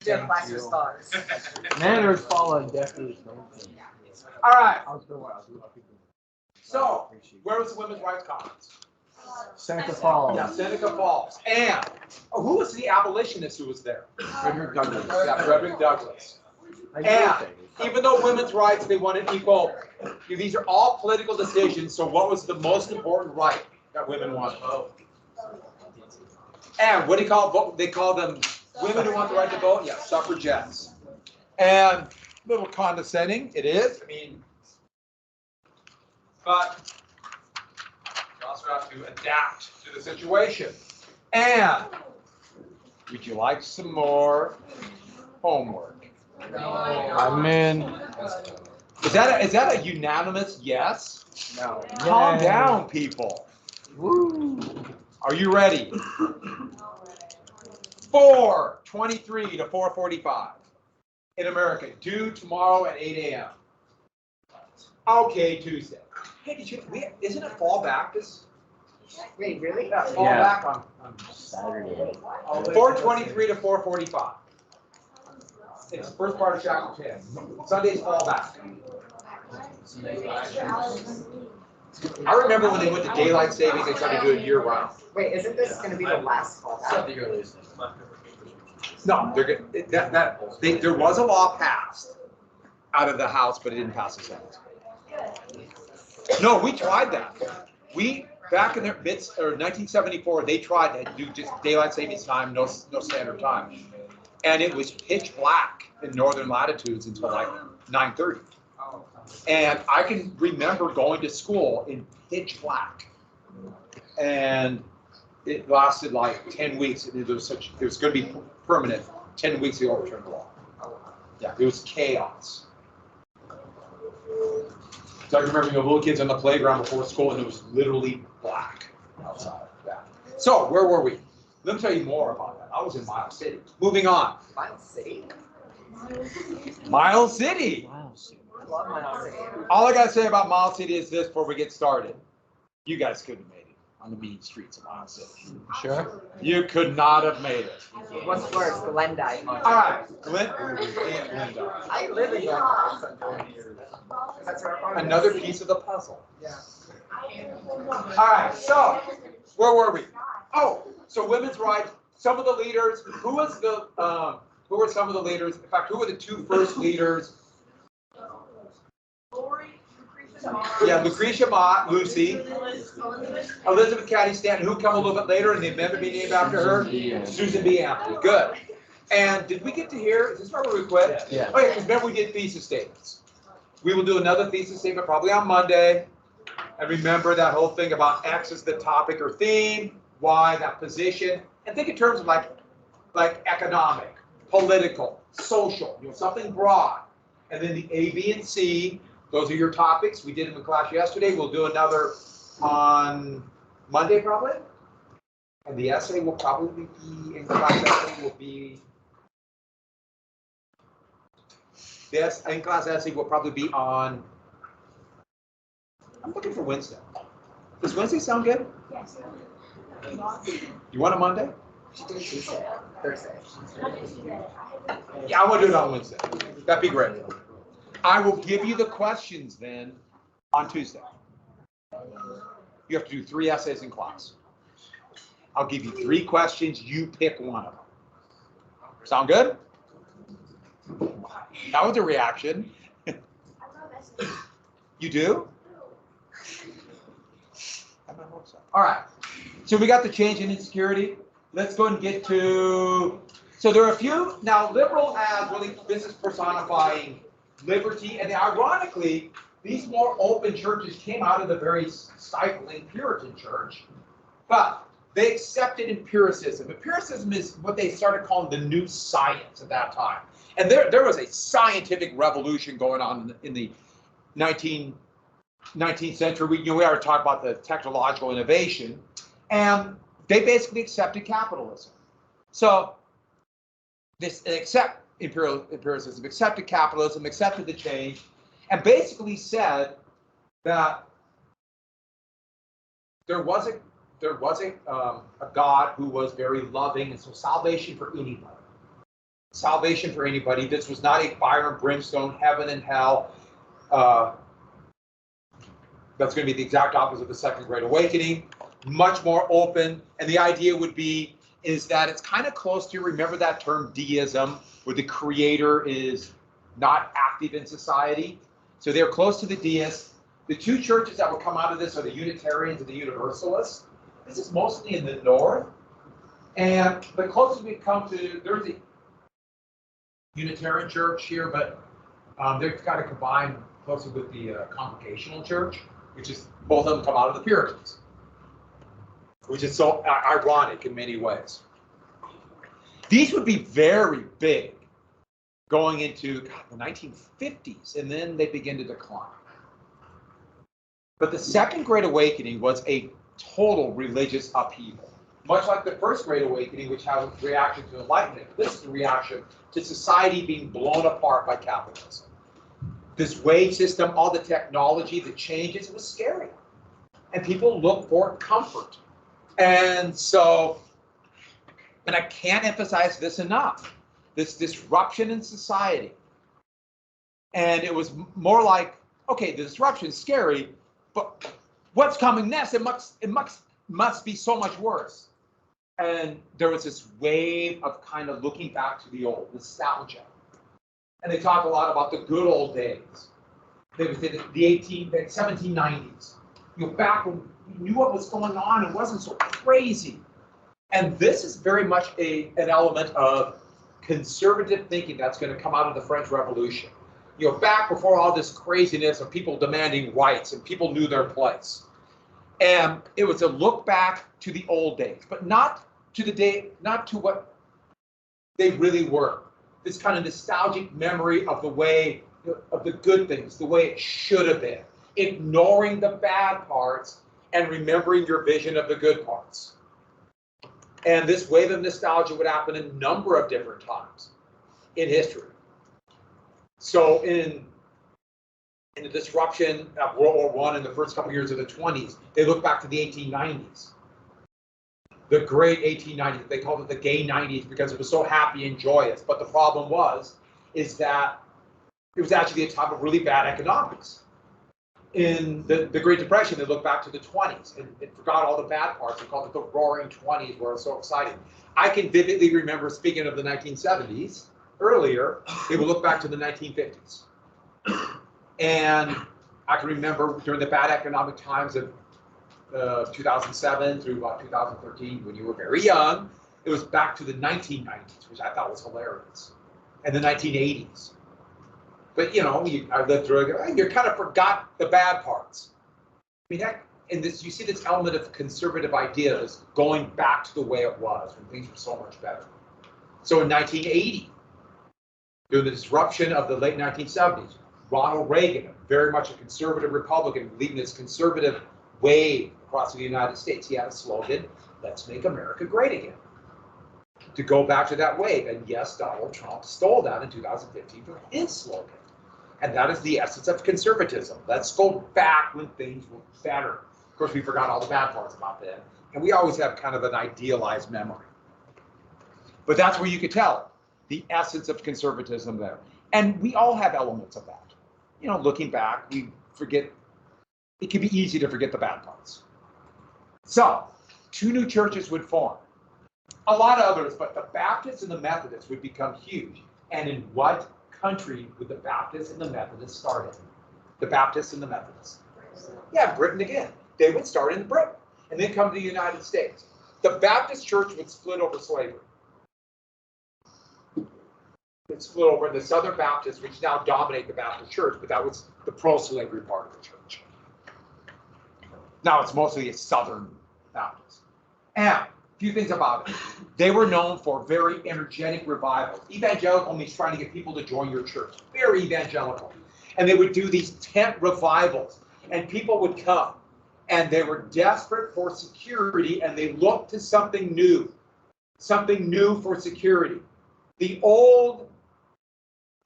They're plaster stars. Manners follow deafness. All right. So, where was the Women's Rights Conference? Seneca Falls. Yeah, Seneca Falls. And who was the abolitionist who was there? Frederick Douglass. Yeah, Frederick Douglass. And even though women's rights, they wanted equal, these are all political decisions, so what was the most important right that women wanted? And what do you call, they call them women who want the right to vote? Yeah, suffragettes. And a little condescending, it is, I mean, but you also have to adapt to the situation. And would you like some more homework? I'm in. Is that a unanimous yes? No. Calm down, people. Woo. Are you ready? 4:23 to 4:45 in America, due tomorrow at 8 a.m. Okay, Tuesday. Hey, isn't it fall back this? Wait, really? Yeah, fall back on Saturday. 4:23 to 4:45. It's the first part of Shackle 10. Sunday's fall back. I remember when they went to daylight savings, they tried to do it year round. Wait, isn't this going to be the last call back? No, they're good. There was a law passed out of the House, but it didn't pass the Senate. No, we tried that. We back in their midst, or 1974, they tried to do just daylight savings time, no standard time, and it was pitch black in northern latitudes until like 9:30. And I can remember going to school in pitch black, and it lasted like 10 weeks. And it was going to be permanent. 10 weeks to overturn the law. Yeah, it was chaos. So I remember little kids on the playground before school, and it was literally black outside. Yeah. So where were we? Let me tell you more about that. I was in Miles City. Moving on. Miles City? Miles City. I love Miles City. All I gotta say about Miles City is this before we get started. You guys couldn't have made it on the mean streets of Miles City. Sure. You could not have made it. What's worse, Glendyke? All right, Linda. I live in Glendyke. That's where our Another piece of the puzzle. Yeah. All right, so where were we? Oh, so women's rights. Some of the leaders. Who were some of the leaders? In fact, who were the two first leaders? Yeah, Lucretia Mott, Lucy, Elizabeth Cady Stanton, who come a little bit later, and the amendment be named after her? Susan B. Anthony. Good. And did we get to hear? Is this where we quit? Yeah. Oh yeah, because remember we did thesis statements. We will do another thesis statement probably on Monday. And remember that whole thing about X is the topic or theme, Y that position, and think in terms of like economic, political, social, something broad. And then the A, B, and C. Those are your topics. We did them in class yesterday. We'll do another on Monday probably. And the essay will probably be in class essay will be in class essay will probably be on. I'm looking for Wednesday. Does Wednesday sound good? Yes. You want a Monday? She did Tuesday, Thursday. Yeah, I want to do it on Wednesday. That'd be great. I will give you the questions then on Tuesday. You have to do 3 essays in class. I'll give you 3 questions. You pick one of them. Sound good? That was a reaction. You do? All right. So we got the change in insecurity. Let's go and get to. So there are a few now. Liberal as really this is personifying liberty, and ironically, these more open churches came out of the very stifling Puritan church, but they accepted empiricism. Empiricism is what they started calling the new science at that time. And there was a scientific revolution going on in the 19th century. We already talked about the technological innovation, and they basically accepted capitalism. So this empiricism, accepted capitalism, accepted the change, and basically said that there was a God who was very loving, and so salvation for anybody. salvation for anybody. This was not a fire and brimstone, heaven and hell. That's going to be the exact opposite of the Second Great Awakening. Much more open. And the idea would be is that it's kind of close to, remember that term deism, where the creator is not active in society. So they're close to the deists. The two churches that would come out of this are the Unitarians and the Universalists. This is mostly in the north. And the closest we come to, there's a Unitarian church here, but they've got to combine closely with the Congregational church, which is, both of them come out of the Puritans, which is so ironic in many ways. These would be very big going into the 1950s, and then they begin to decline. But the Second Great Awakening was a total religious upheaval. Much like the First Great Awakening, which had a reaction to enlightenment. This is a reaction to society being blown apart by capitalism. This wage system, all the technology, the changes, it was scary. And people look for comfort. And so, and I can't emphasize this enough, this disruption in society. And it was more like, okay, the disruption is scary, but what's coming next? It must be so much worse. And there was this wave of kind of looking back to the old, nostalgia. And they talk a lot about the good old days. They would say the 1790s. You know, back when you knew what was going on, it wasn't so crazy. And this is very much an element of conservative thinking that's going to come out of the French Revolution. You know, back before all this craziness of people demanding rights and people knew their place. And it was a look back to the old days, but not to the day, not to what they really were. This kind of nostalgic memory of the way, of the good things, the way it should have been, ignoring the bad parts and remembering your vision of the good parts. And this wave of nostalgia would happen a number of different times in history. So in the disruption of World War I in the first couple of years of the 20s, they look back to the 1890s. The great 1890s, they called it the gay 90s because it was so happy and joyous. But the problem is that it was actually a time of really bad economics. In the Great Depression, they look back to the 20s and forgot all the bad parts. They called it the Roaring 20s, where it was so exciting. I can vividly remember, speaking of the 1970s, earlier, they would look back to the 1950s. And I can remember during the bad economic times of 2007 through about 2013, when you were very young, it was back to the 1990s, which I thought was hilarious, and the 1980s. But you know, I lived through it. You kind of forgot the bad parts. I mean, and this, you see this element of conservative ideas going back to the way it was when things were so much better. So in 1980, during the disruption of the late 1970s, Ronald Reagan, very much a conservative Republican, leading this conservative wave across the United States, he had a slogan, "Let's make America great again." To go back to that wave. And yes, Donald Trump stole that in 2015 for his slogan. And that is the essence of conservatism. Let's go back when things were better. Of course, we forgot all the bad parts about that. And we always have kind of an idealized memory. But that's where you could tell the essence of conservatism there. And we all have elements of that. You know, looking back, we forget, it can be easy to forget the bad parts. So, two new churches would form. A lot of others, but the Baptists and the Methodists would become huge. And in what country would the Baptists and the Methodists start in? The Baptists and the Methodists. Yeah, Britain again. They would start in Britain and then come to the United States. The Baptist church would split over slavery. It split over the Southern Baptists, which now dominate the Baptist church, but that was the pro-slavery part of the church. Now it's mostly a Southern Baptist. And a few things about it. They were known for very energetic revivals. Evangelical means trying to get people to join your church. Very evangelical. And they would do these tent revivals. And people would come. And they were desperate for security. And they looked to something new. Something new for security. The old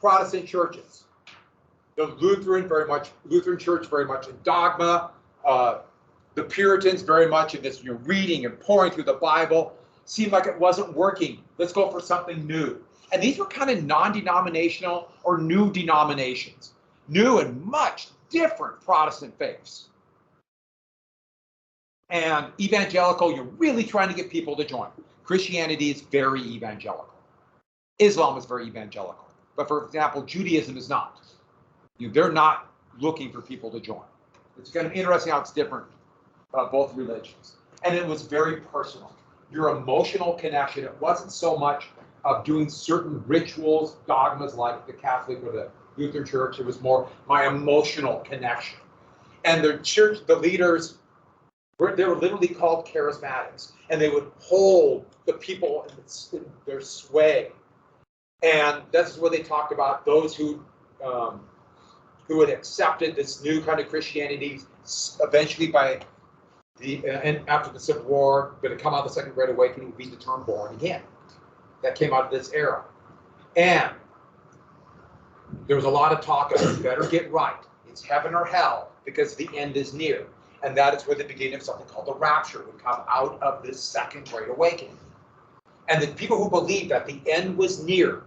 Protestant churches. The Lutheran church very much in dogma. The Puritans very much in this, reading and pouring through the Bible. Seemed like it wasn't working. Let's go for something new. And these were kind of non-denominational or new denominations, new and much different Protestant faiths. And evangelical, you're really trying to get people to join. Christianity is very evangelical. Islam is very evangelical. But for example, Judaism is not. They're not looking for people to join. It's kind of interesting how it's different, both religions. And it was very personal. Your emotional connection, it wasn't so much of doing certain rituals, dogmas like the Catholic or the Lutheran Church. It was more my emotional connection. And the church, the leaders, they were literally called charismatics, and they would hold the people in their sway. And that's where they talked about those who had accepted this new kind of Christianity. Eventually, by and after the Civil War, going to come out of the Second Great Awakening, would be the term "born again." That came out of this era, and there was a lot of talk of you better get right. It's heaven or hell because the end is near. And that is where the beginning of something called the rapture would come out of this Second Great Awakening. And the people who believed that the end was near,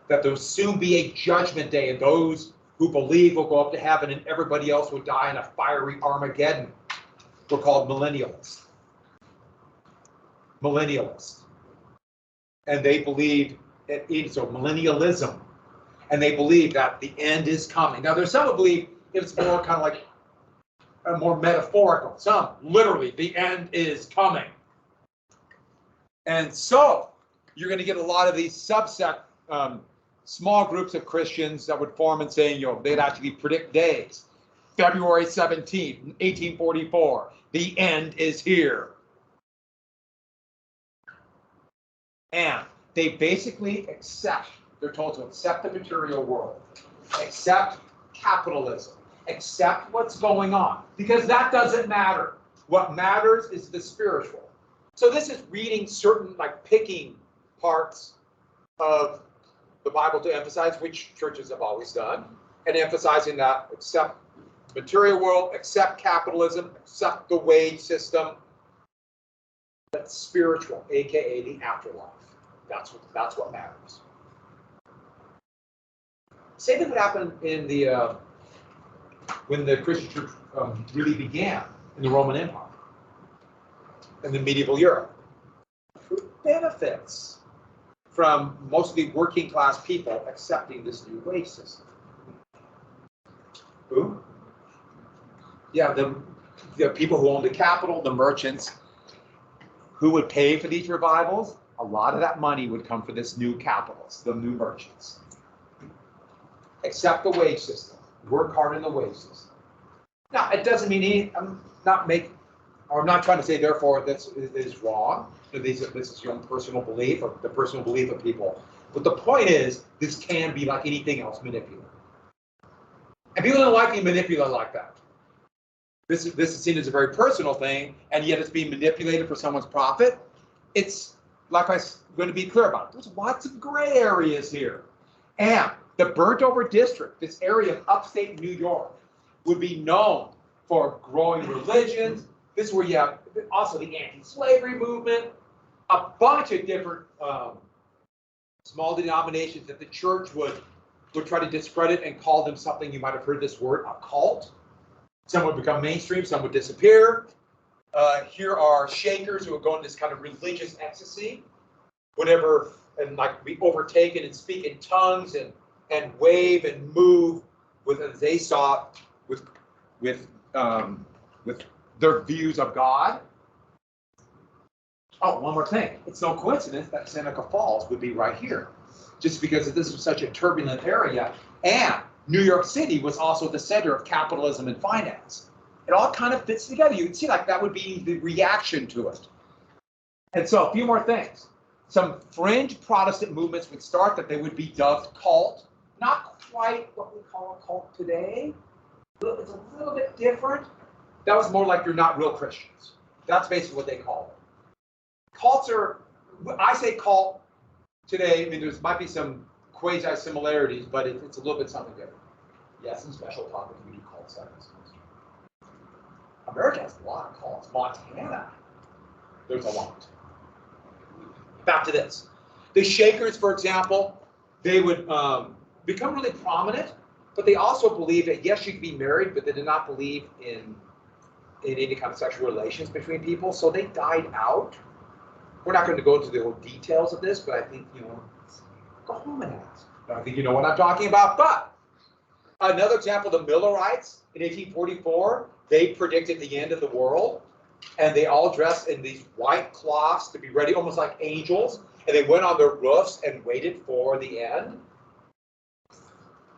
that there will soon be a judgment day, and those who believe will go up to heaven and everybody else will die in a fiery Armageddon, were called millennialists. Millennialists. And they believed, so millennialism, and they believe that the end is coming. Now, there's some who believe it's more kind of like more metaphorical. Some literally, the end is coming. And so you're going to get a lot of these subsect, small groups of Christians that would form and saying, they'd actually predict days. February 17th, 1844, the end is here. And they basically accept, they're told to accept the material world, accept capitalism, accept what's going on, because that doesn't matter. What matters is the spiritual. So this is reading certain, like picking parts of the Bible to emphasize, which churches have always done, and emphasizing that accept material world, accept capitalism, accept the wage system, but spiritual, aka the afterlife. That's what matters. Same thing would happen in the when the Christian church really began in the Roman Empire, in the medieval Europe. Who benefits from mostly working class people accepting this new wage system? Who? Yeah, the people who own the capital, the merchants. Who would pay for these revivals? A lot of that money would come for this new capitalists, the new merchants. Accept the wage system. Work hard in the wage system. Now, it doesn't mean I'm not trying to say therefore this is wrong. This is your own personal belief or the personal belief of people. But the point is, this can be like anything else, manipulated. And people don't like being manipulated like that. This is seen as a very personal thing, and yet it's being manipulated for someone's profit. It's like I'm going to be clear about. There's lots of gray areas here. And the burnt-over district, this area of upstate New York, would be known for growing religions. This is where you have also the anti-slavery movement, a bunch of different small denominations that the church would try to discredit and call them something. You might have heard this word, a cult. Some would become mainstream, some would disappear. Here are Shakers who would go into this kind of religious ecstasy, whatever, and like be overtaken and speak in tongues and wave and move with, as they saw, with their views of God. Oh, one more thing. It's no coincidence that Seneca Falls would be right here, just because this was such a turbulent area, and New York City was also the center of capitalism and finance. It all kind of fits together. You can see like that would be the reaction to it. And so a few more things. Some fringe Protestant movements would start that they would be dubbed cult. Not quite what we call a cult today. It's a little bit different. That was more like you're not real Christians. That's basically what they call it. Cults are, I say cult today, I mean, there might be some quasi-similarities, but it's a little bit something different. Yeah, some special topics we do cult studies. America has a lot of cults. Montana, there's a lot. Back to this. The Shakers, for example, they would become really prominent, but they also believed that yes, you could be married, but they did not believe in any kind of sexual relations between people, so they died out. We're not going to go into the whole details of this, but I think, go home and ask. I think you know what I'm talking about. But another example, the Millerites in 1844, they predicted the end of the world, and they all dressed in these white cloths to be ready, almost like angels, and they went on their roofs and waited for the end,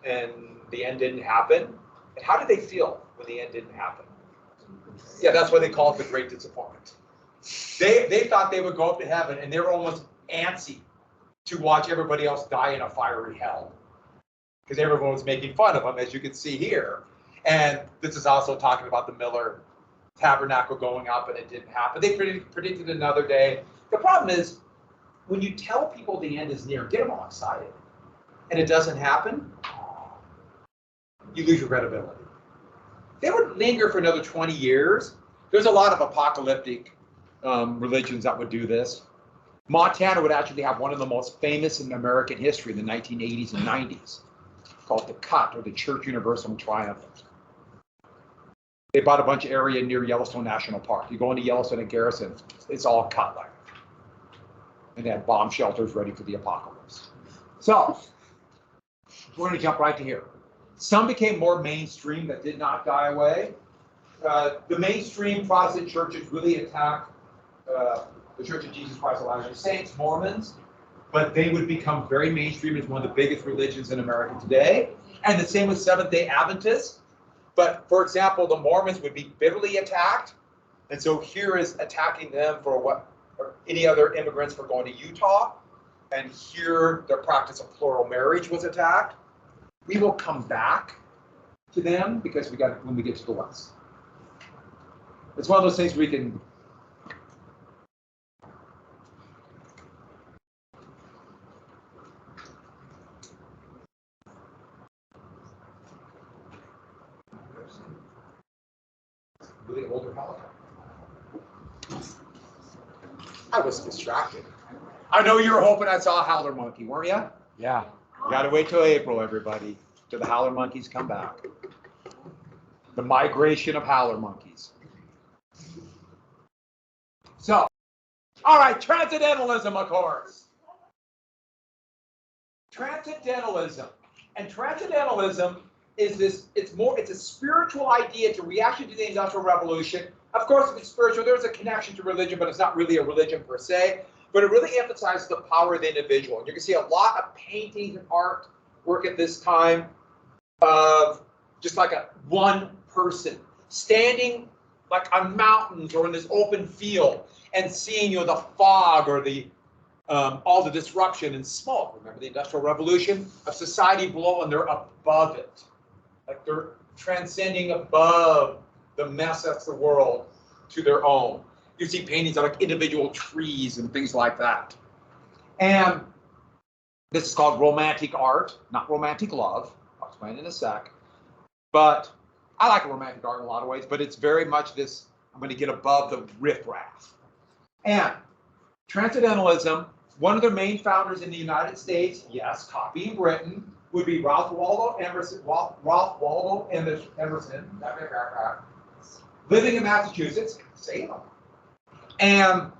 and the end didn't happen. And how did they feel when the end didn't happen? Yeah, that's why they call it the Great Disappointment. They thought they would go up to heaven, and they were almost antsy to watch everybody else die in a fiery hell, because everyone was making fun of them, as you can see here. And this is also talking about the Miller Tabernacle going up, and it didn't happen. They predicted another day. The problem is, when you tell people the end is near, get them all excited, and it doesn't happen, you lose your credibility. They would linger for another 20 years. There's a lot of apocalyptic religions that would do this. Montana would actually have one of the most famous in American history in the 1980s and 90s, called the CUT, or the Church Universal Triumphant. They bought a bunch of area near Yellowstone National Park. You go into Yellowstone and Garrison, it's all CUT land. And they had bomb shelters ready for the apocalypse. So, we're going to jump right to here. Some became more mainstream that did not die away. The mainstream Protestant churches really attacked the Church of Jesus Christ of Latter-day Saints, Mormons, but they would become very mainstream as one of the biggest religions in America today. And the same with Seventh-day Adventists. But for example, the Mormons would be bitterly attacked. And so here is attacking them for what, or any other immigrants for going to Utah. And here their practice of plural marriage was attacked. We will come back to them because when we get to the West. It's one of those things we can. Really older helicopter. I was distracted. I know you were hoping I saw a howler monkey, weren't you? Yeah. You gotta wait till April, everybody, till the howler monkeys come back. The migration of howler monkeys. So, all right, transcendentalism, of course. Transcendentalism. And transcendentalism is this, it's a spiritual idea, it's a reaction to the Industrial Revolution. Of course, if it's spiritual, there's a connection to religion, but it's not really a religion per se. But it really emphasizes the power of the individual. And you can see a lot of paintings and art work at this time of just like one person standing like on mountains or in this open field and seeing, the fog or the all the disruption and smoke. Remember the Industrial Revolution of society below, and they're above it. Like they're transcending above the mess that's the world to their own. You see paintings of like individual trees and things like that. And this is called romantic art, not romantic love. I'll explain in a sec. But I like romantic art in a lot of ways, but it's very much this, I'm going to get above the riffraff. And transcendentalism, one of their main founders in the United States, yes, copying Britain, would be Ralph Waldo Emerson, living in Massachusetts, Salem. And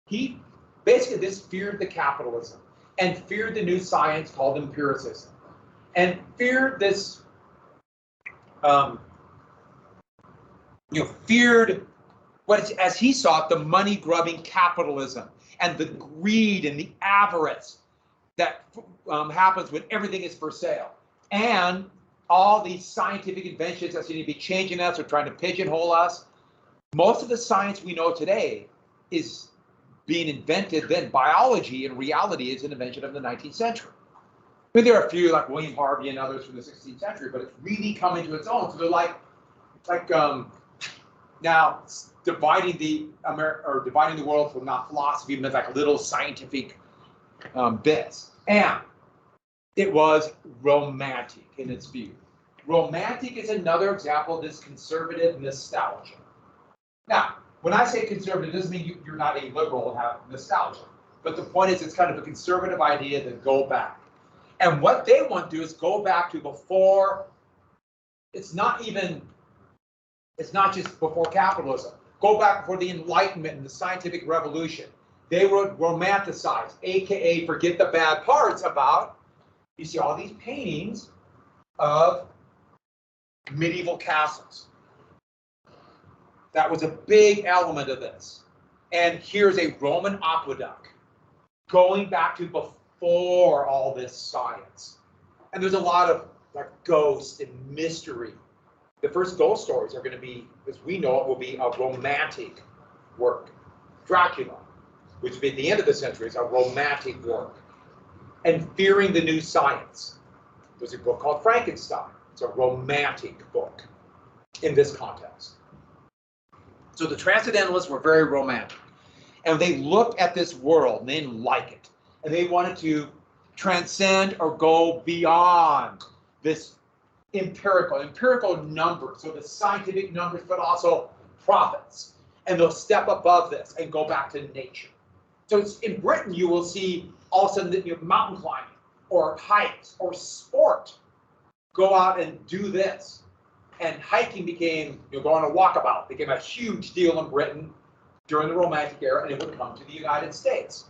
he basically just feared the capitalism and feared the new science called empiricism and feared this, feared what, as he saw it, the money-grubbing capitalism and the greed and the avarice that happens when everything is for sale. And all these scientific inventions that seem to be changing us or trying to pigeonhole us. Most of the science we know today is being invented then. Biology in reality is an invention of the 19th century. I mean, there are a few like William Harvey and others from the 16th century, but it's really coming to its own. So they're like now dividing the world from not philosophy, but like little scientific bits. And it was romantic in its view. Romantic is another example of this conservative nostalgia. Now, when I say conservative, it doesn't mean you're not a liberal and have nostalgia. But the point is, it's kind of a conservative idea to go back. And what they want to do is go back to before, it's not just before capitalism. Go back before the Enlightenment and the scientific revolution. They would romanticize, AKA forget the bad parts about, you see all these paintings of medieval castles. That was a big element of this. And here's a Roman aqueduct going back to before all this science. And there's a lot of like ghosts and mystery. The first ghost stories are going to be, as we know it, will be a romantic work. Dracula, which will be at the end of the century, is a romantic work. And fearing the new science. There's a book called Frankenstein. It's a romantic book in this context. So the Transcendentalists were very romantic. And they looked at this world and they didn't like it. And they wanted to transcend or go beyond this empirical numbers, so the scientific numbers, but also prophets. And they'll step above this and go back to nature. So it's, in Britain, you will see all of a sudden that mountain climbing or hikes or sport go out and do this. And hiking became, go on a walkabout, became a huge deal in Britain during the Romantic era, and it would come to the United States.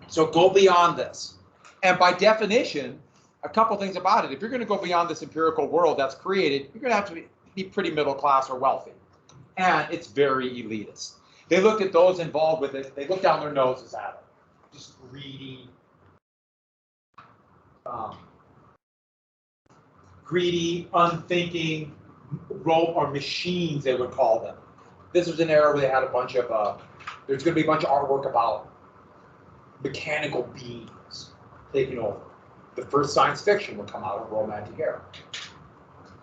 So go beyond this. And by definition, a couple things about it. If you're going to go beyond this empirical world that's created, you're going to have to be pretty middle class or wealthy. And it's very elitist. They look at those involved with it, they look down their noses at it. Just greedy, unthinking or machines, they would call them. This was an era where they had a bunch of, there's going to be a bunch of artwork about mechanical beings taking over. The first science fiction would come out of the Romantic era.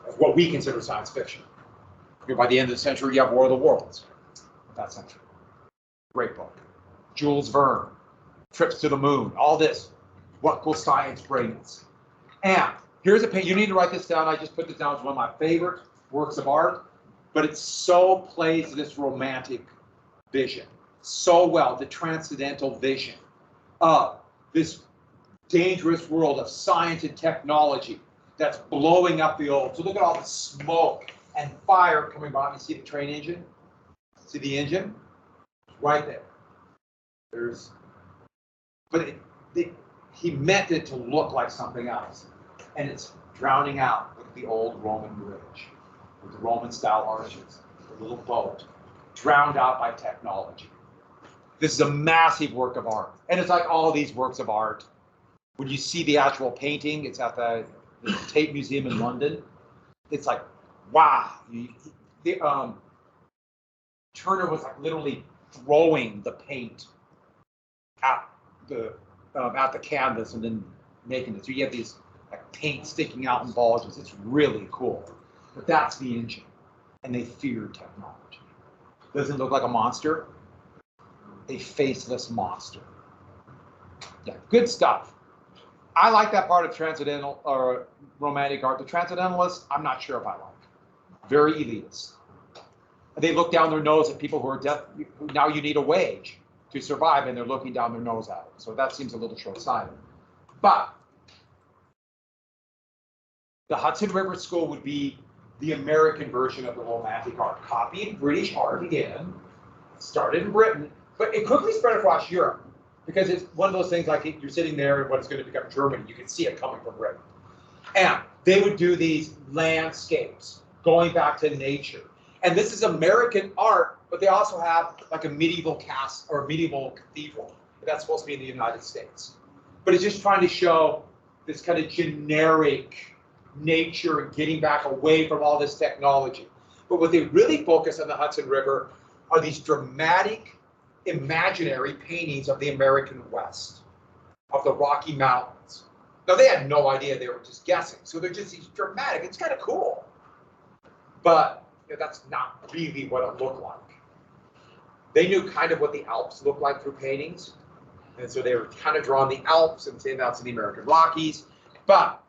That's what we consider science fiction. By the end of the century, you have War of the Worlds. That century. Great book. Jules Verne, Trips to the Moon, all this. What will science bring us? And here's a page. You need to write this down. I just put this down as one of my favorite works of art, but it so plays this romantic vision so well, the transcendental vision of this dangerous world of science and technology that's blowing up the old. So look at all the smoke and fire coming by. You see the train engine? See the engine? Right there. He meant it to look like something else. And it's drowning out with the old Roman bridge, with the Roman style arches, the little boat, drowned out by technology. This is a massive work of art. And it's like all these works of art. When you see the actual painting, it's at the Tate Museum in London. It's like, wow. Turner was like literally throwing the paint at the canvas and then making it. So you have these like paint sticking out in bulges. It's really cool. But that's the engine. And they feared technology. Doesn't look like a monster. A faceless monster. Yeah, good stuff. I like that part of transcendental or romantic art. The transcendentalists, I'm not sure if I like. Very elitist. They look down their nose at people who are deaf. Now you need a wage to survive, and they're looking down their nose at it. So that seems a little short-sighted. But the Hudson River School would be the American version of the romantic art, copying British art again. Started in Britain, but it quickly spread across Europe because it's one of those things like you're sitting there and what's going to become Germany. You can see it coming from Britain. And they would do these landscapes going back to nature. And this is American art, but they also have like a medieval castle or a medieval cathedral. That's supposed to be in the United States. But it's just trying to show this kind of generic nature and getting back away from all this technology. But what they really focus on the Hudson River are these dramatic, imaginary paintings of the American West, of the Rocky Mountains. Now, they had no idea, they were just guessing. So they're just these dramatic, it's kind of cool. But that's not really what it looked like. They knew kind of what the Alps looked like through paintings. And so they were kind of drawing the Alps and saying that's in the American Rockies. But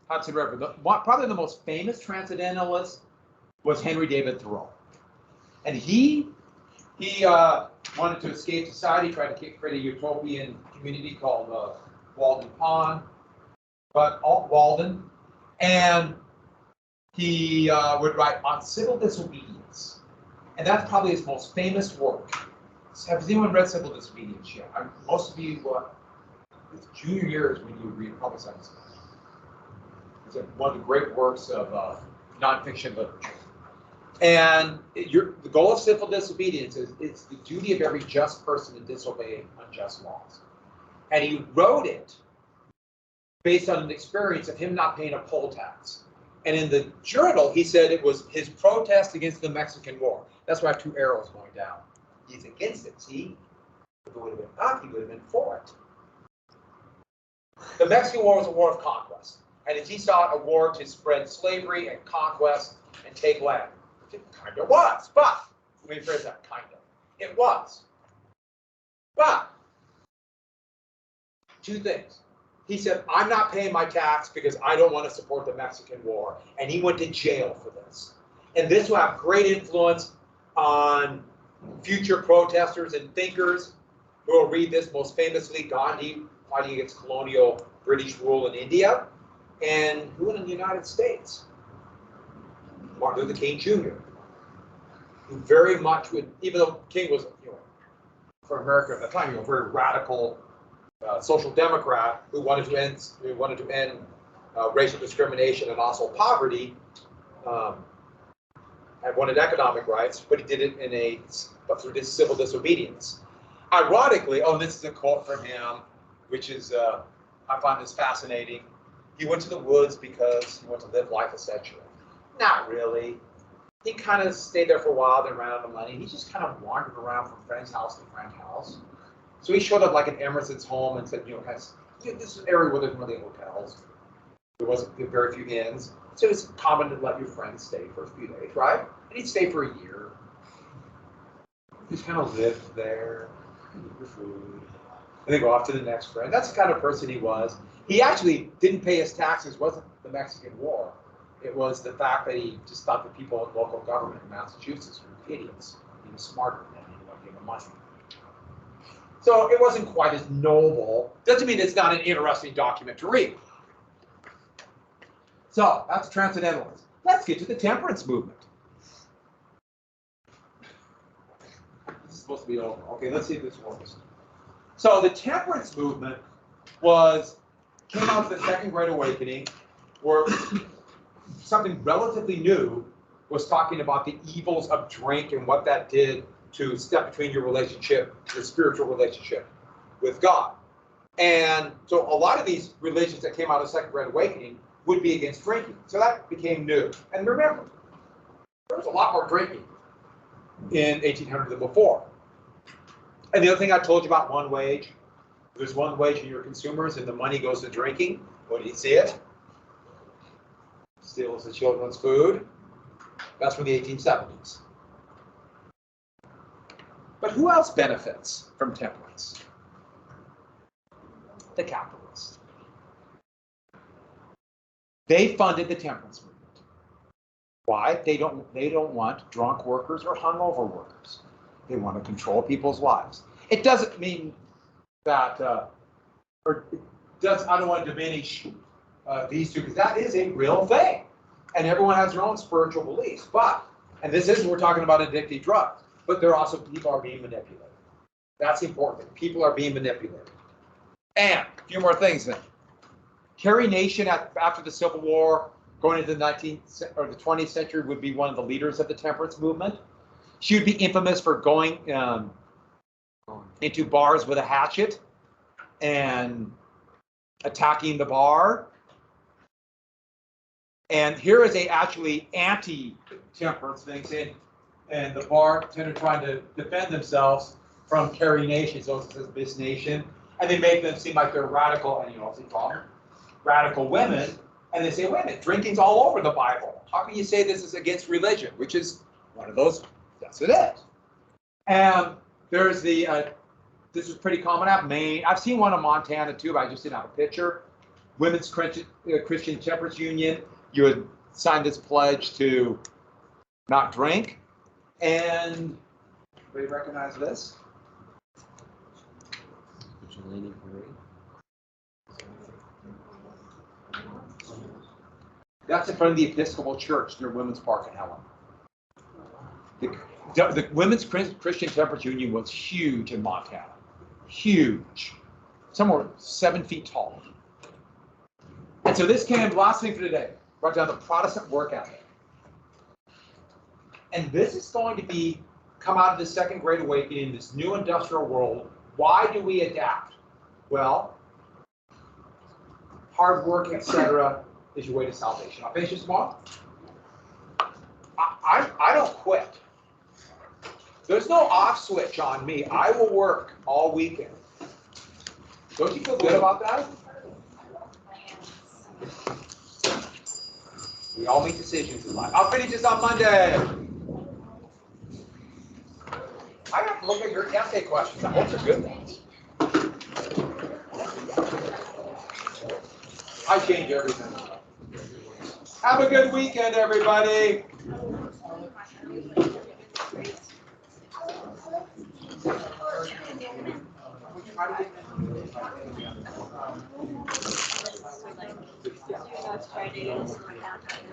Hudson River, probably the most famous transcendentalist was Henry David Thoreau. And he wanted to escape society, tried to create a utopian community called Walden Pond, Walden, and he would write on civil disobedience, and that's probably his most famous work. Has anyone read Civil Disobedience yet? Most of you, it's junior years when you read public science. It's one of the great works of nonfiction literature. And the goal of civil disobedience is it's the duty of every just person to disobey unjust laws. And he wrote it based on an experience of him not paying a poll tax. And in the journal, he said it was his protest against the Mexican War. That's why I have two arrows going down. He's against it, see? If it would have been up, he would have been for it. The Mexican War was a war of conquest. And as he saw it, a war to spread slavery and conquest and take land. It kind of was, but, let me phrase that, kind of. It was. But, two things. He said, I'm not paying my tax because I don't want to support the Mexican War. And he went to jail for this. And this will have great influence on future protesters and thinkers who will read this, most famously Gandhi fighting against colonial British rule in India, and who in the United States? Martin Luther King Jr., who very much would, even though King was, for America at the time, a very radical social democrat who wanted to end racial discrimination and also poverty, and wanted economic rights, but he did it through this civil disobedience. Ironically, this is a quote from him, which is, I find this fascinating. He went to the woods because he wanted to live life essentially. Not really. He kind of stayed there for a while, then ran out of money. He just kind of wandered around from friend's house to friend's house. So he showed up like at Emerson's home and said, this is an area where there's really hotels. There wasn't very few inns. So it's common to let your friends stay for a few days, right? And he'd stay for a year. He just kind of lived there, eat your food, and then go off to the next friend. That's the kind of person he was. He actually didn't pay his taxes. It wasn't the Mexican War. It was the fact that he just thought the people in local government in Massachusetts were idiots. He was smarter than them. He didn't want to give them money. So it wasn't quite as noble. Doesn't mean it's not an interesting document to read. So that's transcendentalism. Let's get to the temperance movement. This is supposed to be over. Okay, let's see if this works. So the temperance movement came out of the Second Great Awakening, where something relatively new was talking about the evils of drink and what that did to step between your spiritual relationship with God. And so a lot of these religions that came out of the Second Great Awakening would be against drinking. So that became new. And remember, there was a lot more drinking in 1800 than before. And the other thing I told you about one wage, there's one wage in your consumers and the money goes to drinking. What do you see it? Steals the children's food. That's from the 1870s. But who else benefits from temperance? The capitalists. They funded the temperance movement. Why? They don't want drunk workers or hungover workers. They want to control people's lives. It doesn't mean that, I don't want to diminish these two, because that is a real thing. And everyone has their own spiritual beliefs. And this isn't, we're talking about addictive drugs, but people are being manipulated. That's important. People are being manipulated. And a few more things then. Carrie Nation, after the Civil War, going into the 20th century, would be one of the leaders of the temperance movement. She would be infamous for going into bars with a hatchet and attacking the bar. And here is actually anti-temperance thing saying, and the bartender trying to defend themselves from Carrie Nation, so it says this nation, and they make them seem like they're radical, and what's he call them? Radical women, and they say, wait a minute, drinking's all over the Bible. How can you say this is against religion? Which is one of those, yes it is. And there's this is pretty common out in Maine. I've seen one in Montana too, but I just didn't have a picture. Women's Christian Temperance Union, you would sign this pledge to not drink. And anybody recognize this? That's in front of the Episcopal Church near Women's Park in Helen. The Women's Christian Temperance Union was huge in Montana. Huge. Somewhere 7 feet tall. And so this came, last thing for today, brought down the Protestant work ethic. And this is going to be, come out of the Second Great Awakening, this new industrial world. Why do we adapt? Well, hard work, etc., is your way to salvation. I'll finish this tomorrow. I don't quit. There's no off switch on me. I will work all weekend. Don't you feel good about that? We all make decisions in life. I'll finish this on Monday. I have to look at your essay questions. I hope they're good ones. I change everything. Have a good weekend, everybody.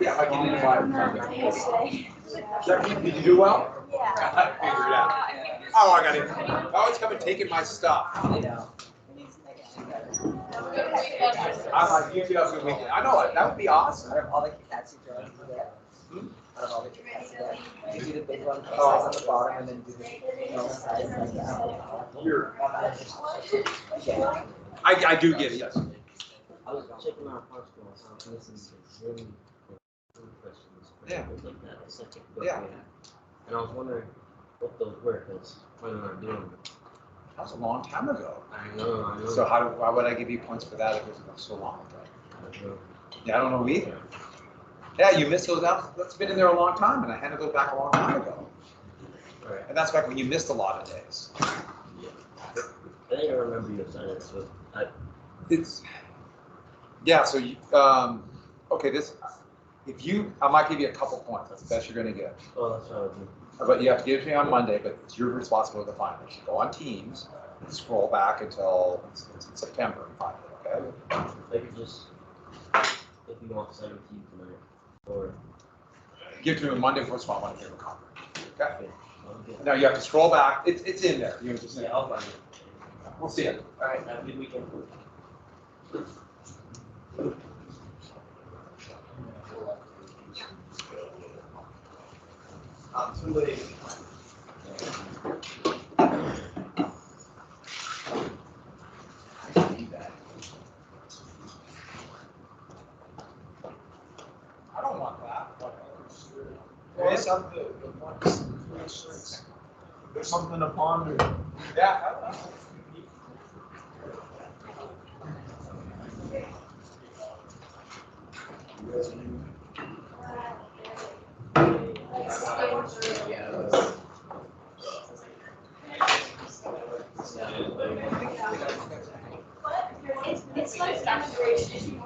Yeah, I can invite. Did you do well? Yeah. I figured it out. Oh, I got it. I always come and taking my stuff. I'm like, you two have a good weekend. I know it. That would be awesome. Out of all the cats you draw, out of all the cats you draw, you do the big one, size on the bottom, and then do the normal size like that. I do get it, yes. I was checking out Portugal, so I was listening to really good questions. Yeah. Like that. It's like a book, Yeah. And I was wondering what those were, because planning on doing them. That was a long time ago. I know. So why would I give you points for that if it was so long ago? I don't know. Yeah, I don't know either. Yeah, you missed those out. That's been in there a long time, and I handed those back a long time ago. Right. And that's back when you missed a lot of days. I think I remember you saying it, so It's, yeah, so you, okay, I might give you a couple points. That's the best you're gonna get. oh, that's what I was doing. But you have to give it to me on Monday, but it's your responsibility to find it. You go on Teams, scroll back until it's September and find it, okay? Maybe just, if you want to send it to you tonight, or. Give it to me on Monday before it's want to give a copy. Okay? Okay, I'll get it. Now you have to scroll back. It's in there. You know, just, Yeah, I'll find it. we'll see it. All right, have a good weekend. Too late. I don't want that. There's something, there's something to ponder. Yeah. It's like demonstration.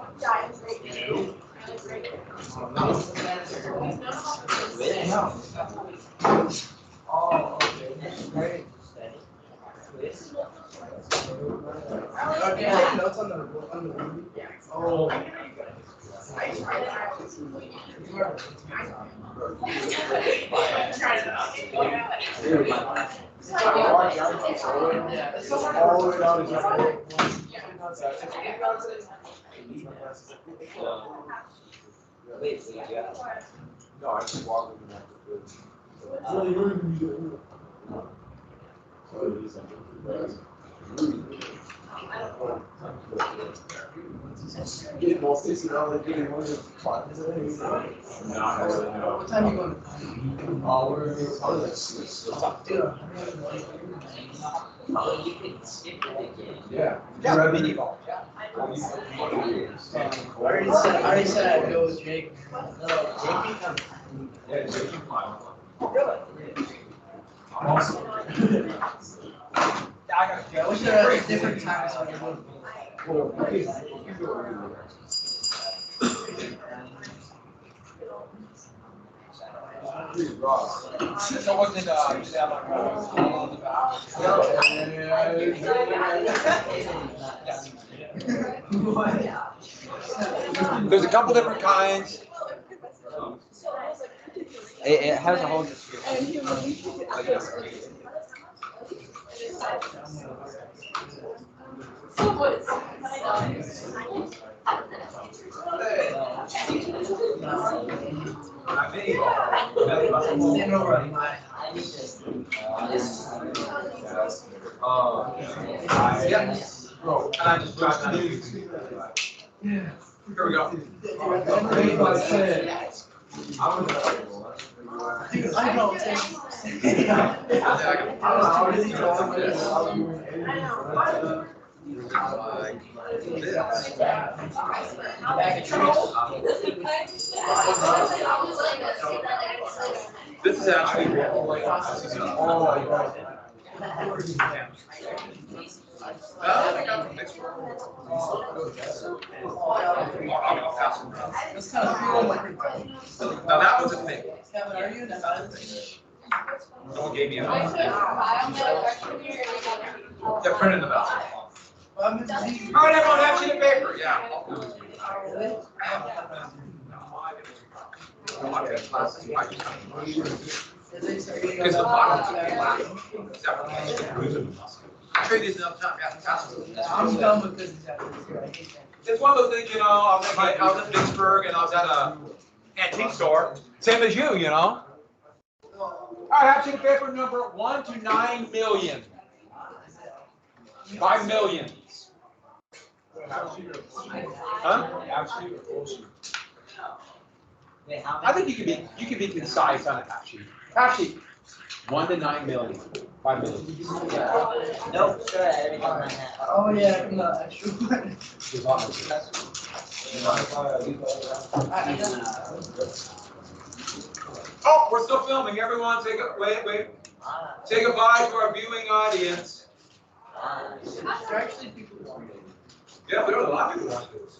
Oh, okay. Okay, notes on the oh. No, I just walked in Get more $60 getting one of the funds. What time are you going? We're yeah. Yeah, mini ball. I already said I'd go with Jake. Yeah, Jake, you climb. Really? Awesome. I gotta go. We should have different times. So wasn't used to have like on the back. There's a couple different kinds. It has a whole description. And I just dropped that. Here we go. This is actually now that was a thing. Someone gave me a yeah, print in the back. All right, everyone, have sheet of paper. Yeah. Because the bottom I trade these enough time. I'm done with this. It's one of those things, you know, I was in Pittsburgh and I was at a antique store, same as you, you know. All right, have sheet of paper number 1 to 9 million. 5 million. Huh? I think you can be concise on a half sheet. Half sheet. 1 to 9 million. 5 million. Nope, sure, everything I have. Oh, yeah, no, extra one. Oh, we're still filming. Everyone, wait. Say goodbye to our viewing audience. There are actually people watching. Yeah, there are a lot of people watching this.